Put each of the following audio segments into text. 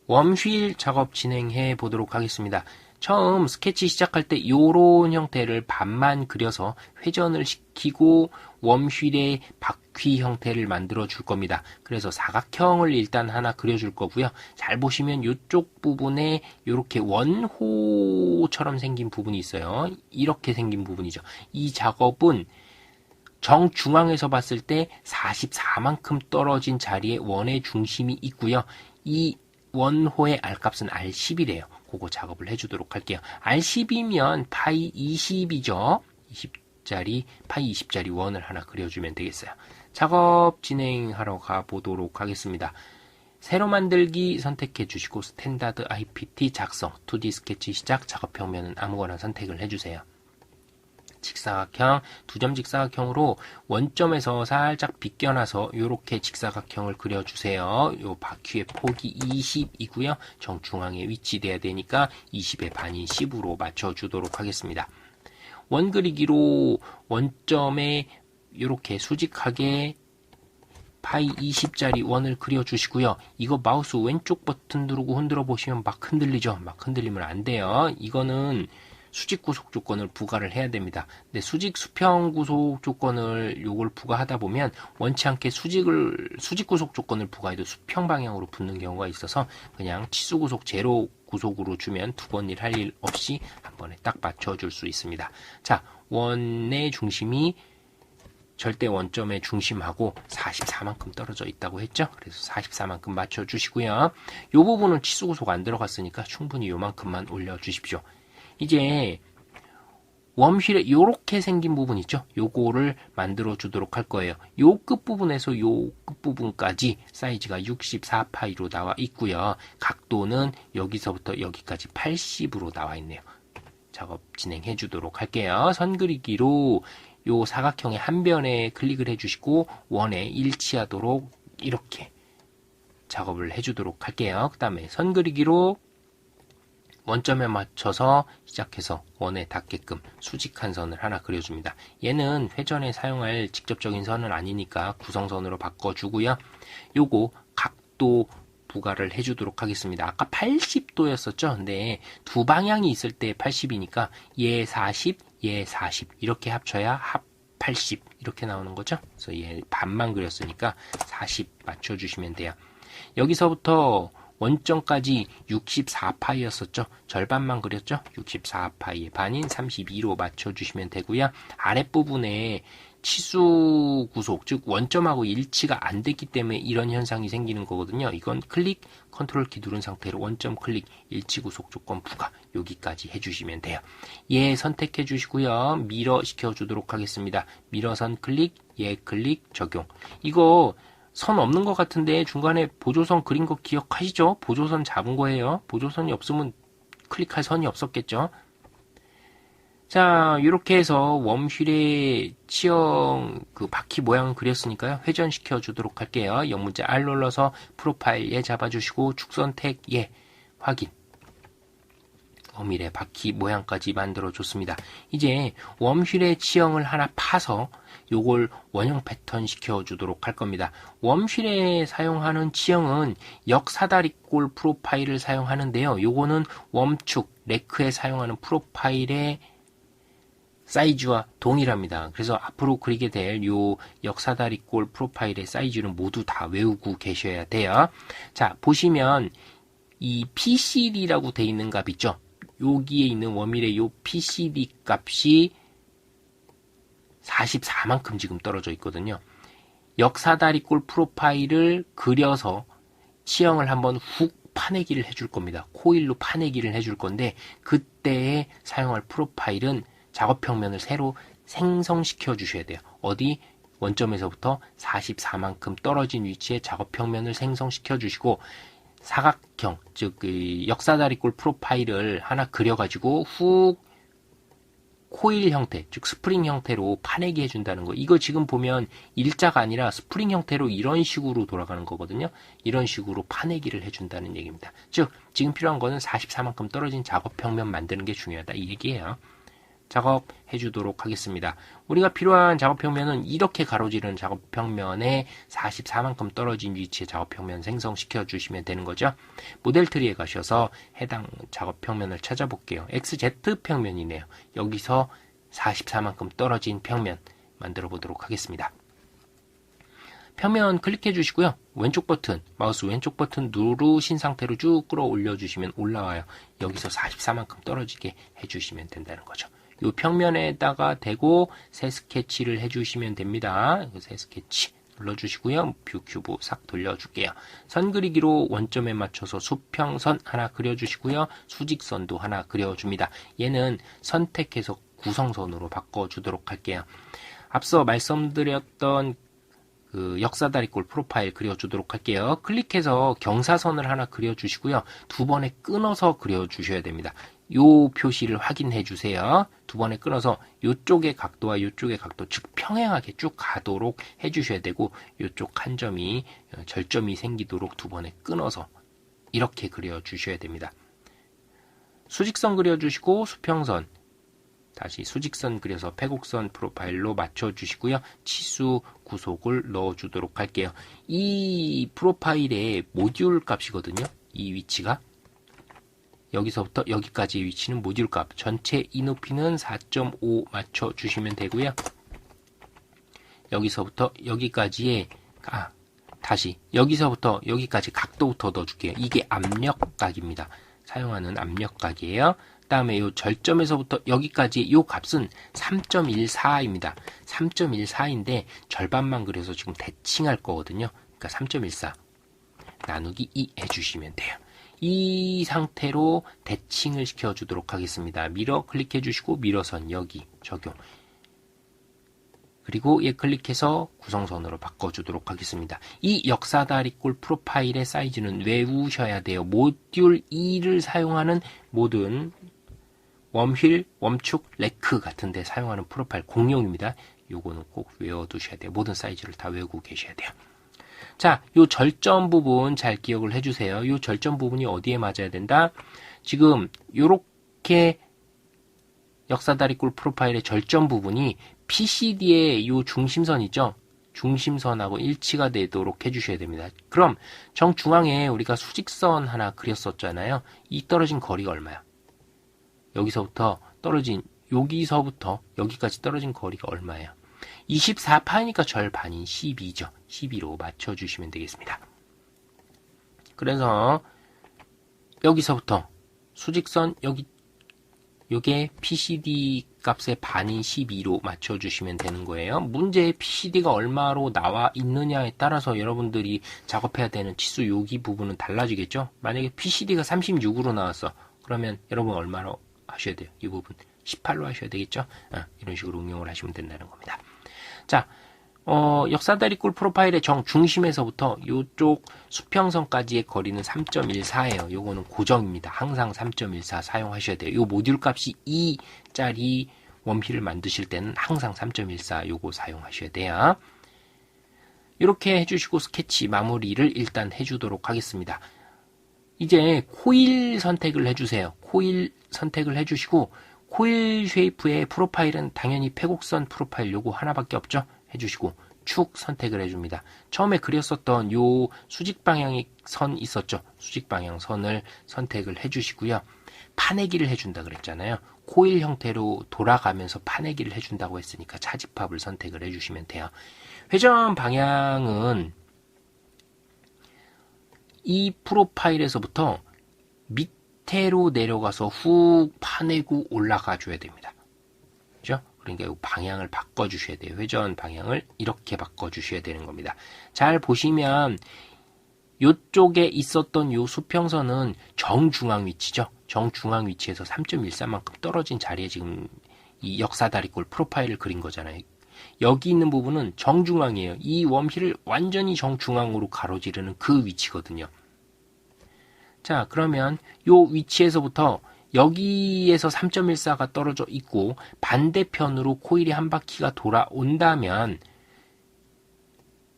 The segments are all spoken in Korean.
웜휠 작업 진행해 보도록 하겠습니다. 처음 스케치 시작할 때 이런 형태를 반만 그려서 회전을 시키고 웜휠의 바퀴 형태를 만들어 줄 겁니다. 그래서 사각형을 일단 하나 그려줄 거고요. 잘 보시면 이쪽 부분에 이렇게 원호처럼 생긴 부분이 있어요. 이렇게 생긴 부분이죠. 이 작업은 정중앙에서 봤을 때 44만큼 떨어진 자리에 원의 중심이 있고요. 이 원호의 R값은 R10이래요. 그거 작업을 해주도록 할게요. R10이면 파이 20이죠. 20짜리, 파이 20짜리 원을 하나 그려주면 되겠어요. 작업 진행하러 가보도록 하겠습니다. 새로 만들기 선택해 주시고 스탠다드 IPT 작성, 2D 스케치 시작, 작업 평면은 아무거나 선택을 해주세요. 직사각형, 두점 직사각형으로 원점에서 살짝 비껴나서 이렇게 직사각형을 그려주세요. 요 바퀴의 폭이 20이고요. 정중앙에 위치돼야 되니까 20의 반인 10으로 맞춰주도록 하겠습니다. 원 그리기로 원점에 이렇게 수직하게 파이 20짜리 원을 그려주시고요. 이거 마우스 왼쪽 버튼 누르고 흔들어 보시면 막 흔들리죠. 막 흔들리면 안 돼요. 이거는 수직 구속 조건을 부과를 해야 됩니다. 근데 수직 수평 구속 조건을 요걸 부과하다 보면 원치 않게 수직 구속 조건을 부과해도 수평 방향으로 붙는 경우가 있어서 그냥 치수 구속 제로 구속으로 주면 두 번 일 할 일 없이 한 번에 딱 맞춰줄 수 있습니다. 자, 원의 중심이 절대 원점의 중심하고 44만큼 떨어져 있다고 했죠. 그래서 44만큼 맞춰주시고요. 요 부분은 치수 구속 안 들어갔으니까 충분히 요만큼만 올려주십시오. 이제 웜휠에 이렇게 생긴 부분 있죠. 요거를 만들어 주도록 할 거예요. 요 끝부분에서 요 끝부분까지 사이즈가 64파이로 나와 있고요. 각도는 여기서부터 여기까지 80으로 나와 있네요. 작업 진행해 주도록 할게요. 선 그리기로 요 사각형의 한 변에 클릭을 해주시고 원에 일치하도록 이렇게 작업을 해주도록 할게요. 그 다음에 선 그리기로 원점에 맞춰서 시작해서 원에 닿게끔 수직한 선을 하나 그려줍니다. 얘는 회전에 사용할 직접적인 선은 아니니까 구성선으로 바꿔주고요. 요거 각도 부과를 해주도록 하겠습니다. 아까 80도였었죠? 근데 두 방향이 있을 때 80이니까 얘 40, 얘 40 이렇게 합쳐야 합 80 이렇게 나오는 거죠. 그래서 얘 반만 그렸으니까 40 맞춰주시면 돼요. 여기서부터 원점까지 64파이였었죠. 절반만 그렸죠. 64파이의 반인 32로 맞춰주시면 되고요. 아랫부분에 치수 구속, 즉 원점하고 일치가 안 됐기 때문에 이런 현상이 생기는 거거든요. 이건 클릭, 컨트롤 키 누른 상태로 원점 클릭, 일치 구속 조건 부과 여기까지 해주시면 돼요. 얘 선택해 주시고요. 미러 시켜주도록 하겠습니다. 미러선 클릭, 얘 클릭, 적용. 이거 선 없는 것 같은데 중간에 보조선 그린 거 기억하시죠? 보조선 잡은 거예요. 보조선이 없으면 클릭할 선이 없었겠죠? 자, 이렇게 해서 웜휠의 치형 그 바퀴 모양 그렸으니까요. 회전시켜 주도록 할게요. 영문자 R 눌러서 프로파일 예 잡아주시고 축선택 예 확인. 웜휠의 바퀴 모양까지 만들어 줬습니다. 이제 웜휠의 치형을 하나 파서 요걸 원형 패턴 시켜 주도록 할 겁니다. 웜휠에 사용하는 치형은 역사다리꼴 프로파일을 사용하는데요. 요거는 웜축, 레크에 사용하는 프로파일의 사이즈와 동일합니다. 그래서 앞으로 그리게 될 요 역사다리꼴 프로파일의 사이즈는 모두 다 외우고 계셔야 돼요. 자, 보시면 이 PCD라고 돼 있는 값 있죠? 여기에 있는 웜휠의 요 PCD 값이 44만큼 지금 떨어져 있거든요. 역사다리꼴 프로파일을 그려서 치형을 한번 훅 파내기를 해줄 겁니다. 코일로 파내기를 해줄 건데 그때에 사용할 프로파일은 작업 평면을 새로 생성시켜 주셔야 돼요. 어디? 원점에서부터 44만큼 떨어진 위치에 작업 평면을 생성시켜 주시고 사각형, 즉 역사다리꼴 프로파일을 하나 그려가지고 훅 코일 형태, 즉 스프링 형태로 파내기 해준다는 거. 이거 지금 보면 일자가 아니라 스프링 형태로 이런 식으로 돌아가는 거거든요. 이런 식으로 파내기를 해준다는 얘기입니다. 즉 지금 필요한 거는 44만큼 떨어진 작업 평면 만드는 게 중요하다 이 얘기예요. 작업해 주도록 하겠습니다. 우리가 필요한 작업평면은 이렇게 가로지르는 작업평면에 44만큼 떨어진 위치의 작업평면 생성시켜 주시면 되는 거죠. 모델 트리에 가셔서 해당 작업평면을 찾아볼게요. XZ평면이네요. 여기서 44만큼 떨어진 평면 만들어 보도록 하겠습니다. 평면 클릭해 주시고요. 왼쪽 버튼, 마우스 왼쪽 버튼 누르신 상태로 쭉 끌어올려 주시면 올라와요. 여기서 44만큼 떨어지게 해주시면 된다는 거죠. 이 평면에다가 대고 새 스케치를 해주시면 됩니다. 새 스케치 눌러주시고요. 뷰 큐브 싹 돌려줄게요. 선 그리기로 원점에 맞춰서 수평선 하나 그려주시고요. 수직선도 하나 그려줍니다. 얘는 선택해서 구성선으로 바꿔주도록 할게요. 앞서 말씀드렸던 그 역사다리꼴 프로파일 그려주도록 할게요. 클릭해서 경사선을 하나 그려주시고요. 두 번에 끊어서 그려주셔야 됩니다. 요 표시를 확인해 주세요. 두 번에 끊어서 요쪽의 각도와 요쪽의 각도, 즉 평행하게 쭉 가도록 해주셔야 되고, 요쪽 한 점이 절점이 생기도록 두 번에 끊어서 이렇게 그려주셔야 됩니다. 수직선 그려주시고 수평선, 다시 수직선 그려서 패곡선 프로파일로 맞춰주시고요. 치수 구속을 넣어주도록 할게요. 이 프로파일의 모듈 값이거든요. 이 위치가. 여기서부터 여기까지의 위치는 모듈 값. 전체 이 높이는 4.5 맞춰주시면 되고요. 여기서부터 여기까지의 다시 여기서부터 여기까지 각도부터 넣어줄게요. 이게 압력각입니다. 사용하는 압력각이에요. 그 다음에 이 절점에서부터 여기까지 이 값은 3.14입니다. 3.14인데 절반만 그려서 지금 대칭할 거거든요. 그러니까 3.14 나누기 2 해주시면 돼요. 이 상태로 대칭을 시켜주도록 하겠습니다. 미러 클릭해 주시고 미러선 여기 적용. 그리고 얘 클릭해서 구성선으로 바꿔주도록 하겠습니다. 이 역사다리꼴 프로파일의 사이즈는 외우셔야 돼요. 모듈 2를 사용하는 모든 웜휠, 웜축, 레크 같은 데 사용하는 프로파일 공용입니다. 요거는 꼭 외워두셔야 돼요. 모든 사이즈를 다 외우고 계셔야 돼요. 자, 요 절점 부분 잘 기억을 해주세요. 요 절점 부분이 어디에 맞아야 된다? 지금 요렇게 역사다리꼴 프로파일의 절점 부분이 PCD의 요 중심선 있죠? 중심선하고 일치가 되도록 해주셔야 됩니다. 그럼 정중앙에 우리가 수직선 하나 그렸었잖아요. 이 떨어진 거리가 얼마야? 여기서부터 떨어진 여기서부터 여기까지 떨어진 거리가 얼마예요? 24파이니까 절반인 12죠. 12로 맞춰주시면 되겠습니다. 그래서 여기서부터 수직선 요게 PCD 값의 반인 12로 맞춰주시면 되는 거예요. 문제의 PCD가 얼마로 나와 있느냐에 따라서 여러분들이 작업해야 되는 치수 여기 부분은 달라지겠죠. 만약에 PCD가 36으로 나왔어. 그러면 여러분 얼마로 하셔야 돼요? 이 부분 18로 하셔야 되겠죠. 이런 식으로 응용을 하시면 된다는 겁니다. 자, 역사다리꼴 프로파일의 정중심에서부터 이쪽 수평선까지의 거리는 3.14예요. 요거는 고정입니다. 항상 3.14 사용하셔야 돼요. 요 모듈 값이 2짜리 웜휠을 만드실 때는 항상 3.14 요거 사용하셔야 돼요. 이렇게 해주시고 스케치 마무리를 일단 해주도록 하겠습니다. 이제 코일 선택을 해주세요. 코일 선택을 해주시고 코일 쉐이프의 프로파일은 당연히 패곡선 프로파일 요거 하나밖에 없죠. 해주시고 축 선택을 해줍니다. 처음에 그렸었던 요 수직 방향의 선 있었죠. 수직 방향 선을 선택을 해주시고요. 파내기를 해준다 그랬잖아요. 코일 형태로 돌아가면서 파내기를 해준다고 했으니까 차집합을 선택을 해주시면 돼요. 회전 방향은 이 프로파일에서부터 밑으로 내려가서 훅 파내고 올라가 줘야 됩니다. 그죠? 그러니까 이 방향을 바꿔주셔야 돼요. 회전 방향을 이렇게 바꿔주셔야 되는 겁니다. 잘 보시면 이쪽에 있었던 이 수평선은 정중앙 위치죠. 정중앙 위치에서 3.13만큼 떨어진 자리에 지금 이 역사다리꼴 프로파일을 그린 거잖아요. 여기 있는 부분은 정중앙이에요. 이 웜힐을 완전히 정중앙으로 가로지르는 그 위치거든요. 자, 그러면 이 위치에서부터 여기에서 3.14가 떨어져 있고 반대편으로 코일이 한 바퀴가 돌아온다면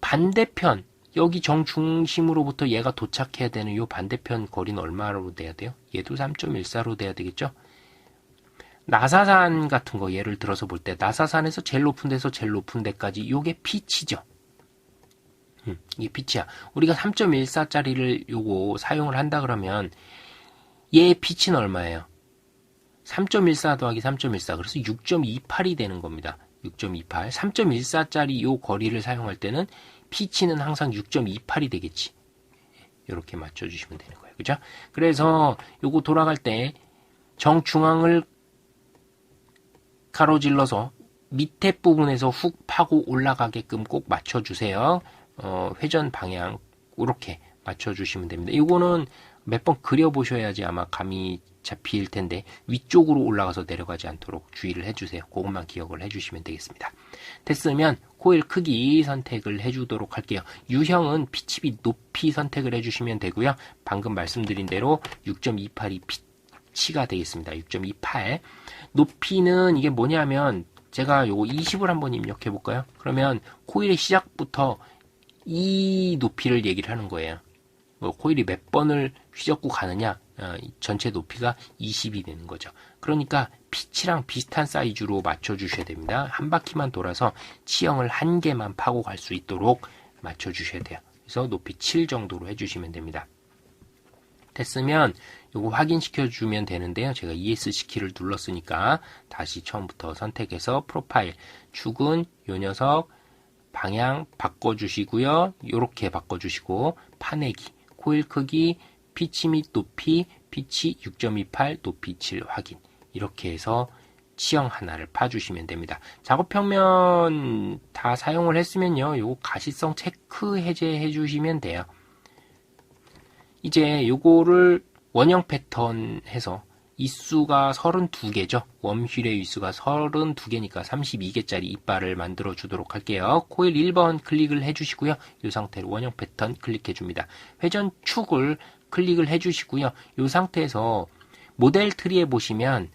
반대편 여기 정중심으로부터 얘가 도착해야 되는 이 반대편 거리는 얼마로 돼야 돼요? 얘도 3.14로 돼야 되겠죠? 나사산 같은 거 예를 들어서 볼 때 나사산에서 제일 높은 데서 제일 높은 데까지 요게 피치죠. 이게 피치야. 우리가 3.14짜리를 요거 사용을 한다 그러면 얘 피치는 얼마예요? 3.14 더하기 3.14 그래서 6.28이 되는 겁니다. 6.28 3.14짜리 요 거리를 사용할 때는 피치는 항상 6.28이 되겠지. 이렇게 맞춰주시면 되는 거예요. 그죠? 그래서 요거 돌아갈 때 정중앙을 가로질러서 밑에 부분에서 훅 파고 올라가게끔 꼭 맞춰주세요. 회전 방향 이렇게 맞춰주시면 됩니다. 이거는 몇 번 그려보셔야지 아마 감이 잡힐 텐데 위쪽으로 올라가서 내려가지 않도록 주의를 해주세요. 그것만 기억을 해주시면 되겠습니다. 됐으면 코일 크기 선택을 해주도록 할게요. 유형은 피치비 높이 선택을 해주시면 되고요. 방금 말씀드린 대로 6.28이 피치가 되겠습니다. 6.28 높이는 이게 뭐냐면 제가 요거 20을 한번 입력해 볼까요? 그러면 코일의 시작부터 이 높이를 얘기를 하는 거예요. 코일이 몇 번을 휘젓고 가느냐 전체 높이가 20이 되는 거죠. 그러니까 피치랑 비슷한 사이즈로 맞춰주셔야 됩니다. 한 바퀴만 돌아서 치형을 한 개만 파고 갈 수 있도록 맞춰주셔야 돼요. 그래서 높이 7 정도로 해주시면 됩니다. 됐으면 요거 확인시켜 주면 되는데요. 제가 ESC 키를 눌렀으니까 다시 처음부터 선택해서 프로파일 축은 요 녀석 방향 바꿔주시고요. 요렇게 바꿔주시고 파내기 코일 크기 피치 및 높이 피치 6.28 높이 7 확인 이렇게 해서 치형 하나를 파주시면 됩니다. 작업 평면 다 사용을 했으면요. 요거 가시성 체크 해제해 주시면 돼요. 이제 요거를 원형 패턴 해서 이수가 32개죠. 웜휠의 이수가 32개니까 32개짜리 이빨을 만들어 주도록 할게요. 코일 1번 클릭을 해주시고요. 이 상태로 원형 패턴 클릭해 줍니다. 회전 축을 클릭을 해주시고요. 이 상태에서 모델 트리에 보시면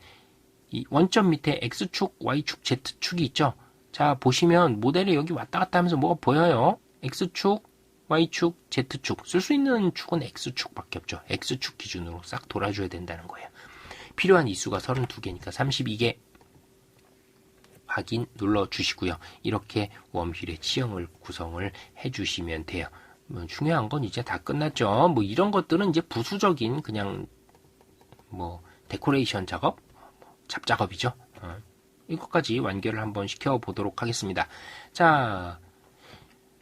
이 원점 밑에 X축, Y축, Z축이 있죠. 자 보시면 모델이 여기 왔다 갔다 하면서 뭐가 보여요. X축, Y축, Z축 쓸 수 있는 축은 X축밖에 없죠. X축 기준으로 싹 돌아줘야 된다는 거예요. 필요한 이수가 32개니까 32개 확인 눌러주시고요. 이렇게 웜휠의 치형을 구성을 해주시면 돼요. 중요한 건 이제 다 끝났죠. 뭐 이런 것들은 이제 부수적인 그냥 뭐 데코레이션 작업, 잡작업이죠. 이것까지 완결을 한번 시켜보도록 하겠습니다. 자,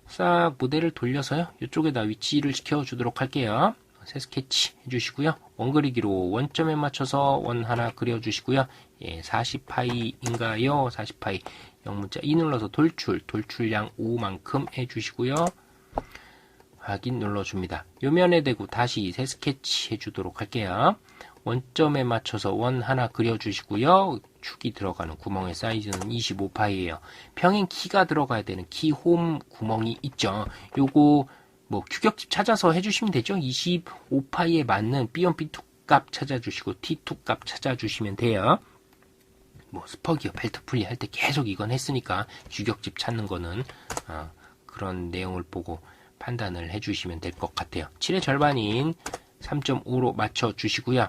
싹 모델을 돌려서요. 이쪽에다 위치를 시켜주도록 할게요. 새 스케치 해주시고요. 원그리기로 원점에 맞춰서 원 하나 그려주시고요. 예, 40파이인가요? 40파이 영문자 2 눌러서 돌출량 5만큼 해주시고요. 확인 눌러줍니다. 요면에 대고 다시 새 스케치 해주도록 할게요. 원점에 맞춰서 원 하나 그려주시고요. 축이 들어가는 구멍의 사이즈는 25파이예요. 평행 키가 들어가야 되는 키홈 구멍이 있죠. 요거 뭐 규격집 찾아서 해주시면 되죠. 25파이에 맞는 B1, B2 값 찾아주시고 T2 값 찾아주시면 돼요. 뭐 스퍼기어 벨트 풀리 할 때 계속 이건 했으니까 규격집 찾는 거는 그런 내용을 보고 판단을 해주시면 될 것 같아요. 7의 절반인 3.5로 맞춰주시고요.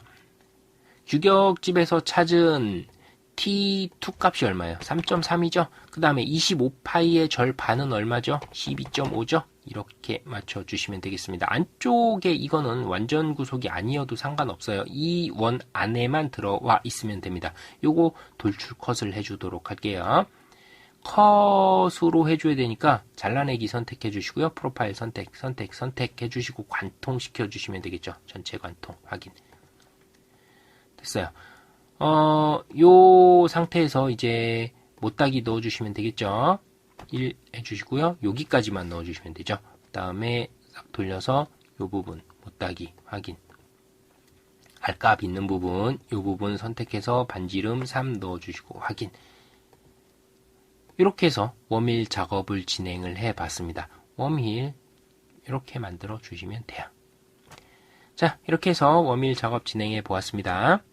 규격집에서 찾은 T2 값이 얼마예요? 3.3이죠? 그 다음에 25파이의 절반은 얼마죠? 12.5죠? 이렇게 맞춰주시면 되겠습니다. 안쪽에 이거는 완전 구속이 아니어도 상관없어요. 이 원 안에만 들어와 있으면 됩니다. 요거 돌출 컷을 해주도록 할게요. 컷으로 해줘야 되니까 잘라내기 선택해 주시고요. 프로파일 선택해 주시고 관통시켜 주시면 되겠죠. 전체 관통 확인. 됐어요. 요 상태에서 이제 못따기 넣어주시면 되겠죠. 1 해주시고요. 여기까지만 넣어주시면 되죠. 그 다음에 싹 돌려서 요 부분 못따기 확인. 알값 있는 부분, 요 부분 선택해서 반지름 3 넣어주시고 확인. 이렇게 해서 웜힐 작업을 진행을 해 봤습니다. 웜힐 이렇게 만들어 주시면 돼요. 자, 이렇게 해서 웜힐 작업 진행해 보았습니다.